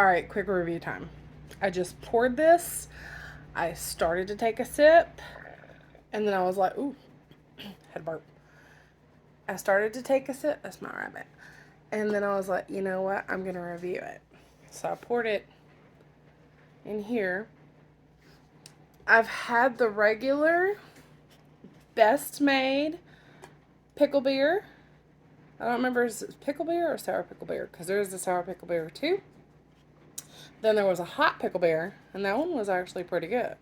All right, quick review time. I just poured this. I started to take a sip, and then I was like, ooh, had a burp. I started to take a sip. That's my rabbit. And then I was like, you know what? I'm going to review it. So I poured it in here. I've had the regular Best Made Pickle Beer. I don't remember if it's pickle beer or sour pickle beer, because there's a sour pickle beer too. Then there was a hot pickle beer, and that one was actually pretty good.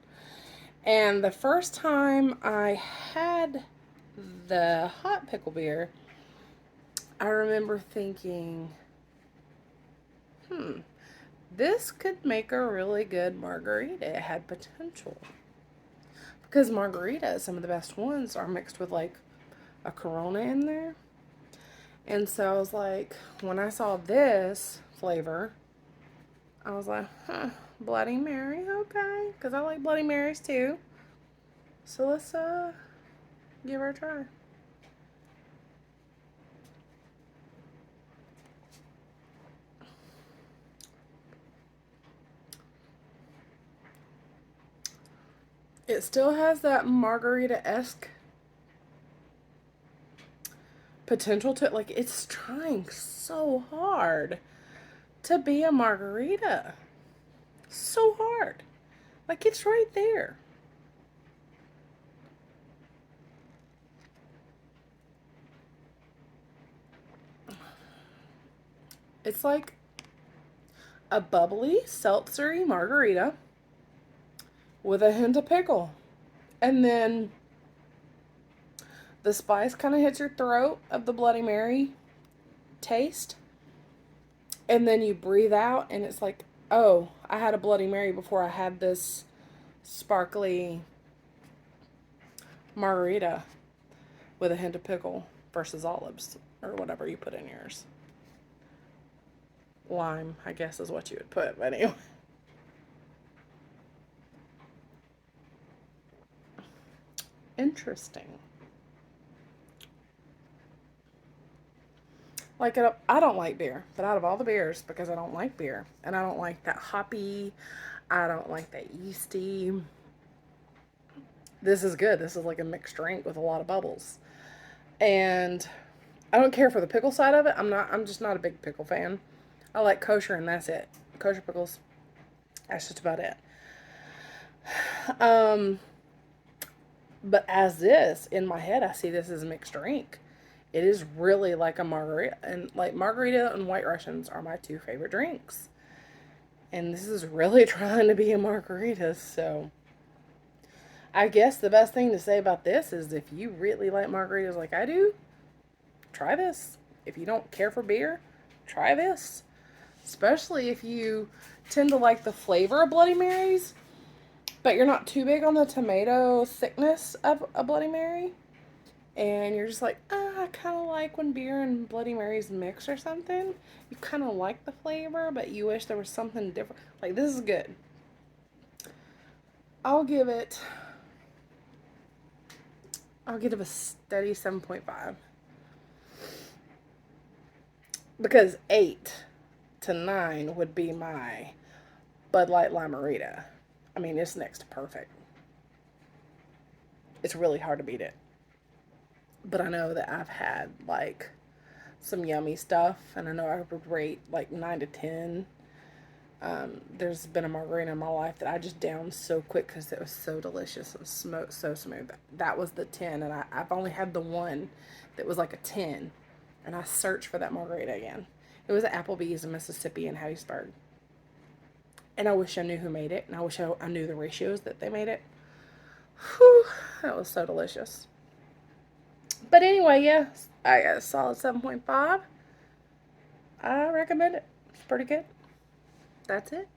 And the first time I had the hot pickle beer, I remember thinking, this could make a really good margarita. It had potential. Because margaritas, some of the best ones, are mixed with like a Corona in there. And so I was like, when I saw this flavor, I was like, Bloody Mary, okay. Because I like Bloody Marys too. So let's give her a try. It still has that margarita-esque potential to it. Like, it's trying so hard to be a margarita. So hard. Like, it's right there. It's like a bubbly, seltzery margarita with a hint of pickle. And then the spice kind of hits your throat of the Bloody Mary taste. And then you breathe out, and it's like, oh, I had a Bloody Mary before I had this sparkly margarita with a hint of pickle versus olives or whatever you put in yours. Lime, I guess, is what you would put, but anyway. Interesting. Like, I don't like beer, but out of all the beers, because I don't like beer, and I don't like that hoppy, I don't like that yeasty. This is good. This is like a mixed drink with a lot of bubbles. And I don't care for the pickle side of it. I'm just not a big pickle fan. I like kosher, and that's it. Kosher pickles. That's just about it. Um, but as this, in my head, I see this as a mixed drink. It is really like a margarita, and like margarita and White Russians are my two favorite drinks. And this is really trying to be a margarita, so I guess the best thing to say about this is if you really like margaritas like I do, try this. If you don't care for beer, try this. Especially if you tend to like the flavor of Bloody Marys, but you're not too big on the tomato thickness of a Bloody Mary. And you're just like, I kind of like when beer and Bloody Marys mix or something. You kind of like the flavor, but you wish there was something different. Like, this is good. I'll give it, I'll give it a steady 7.5. Because 8 to 9 would be my Bud Light Limerita. I mean, it's next to perfect. It's really hard to beat it. But I know that I've had like some yummy stuff, and I know I would rate like 9 to 10. There's been a margarita in my life that I just downed so quick because it was so delicious. It was so smooth. That was the 10, and I've only had the one that was like a 10, and I searched for that margarita again. It was at Applebee's in Mississippi in Hattiesburg. And I wish I knew who made it, and I wish I knew the ratios that they made it. Whew, that was so delicious. But anyway, yeah, I got a solid 7.5. I recommend it. It's pretty good. That's it.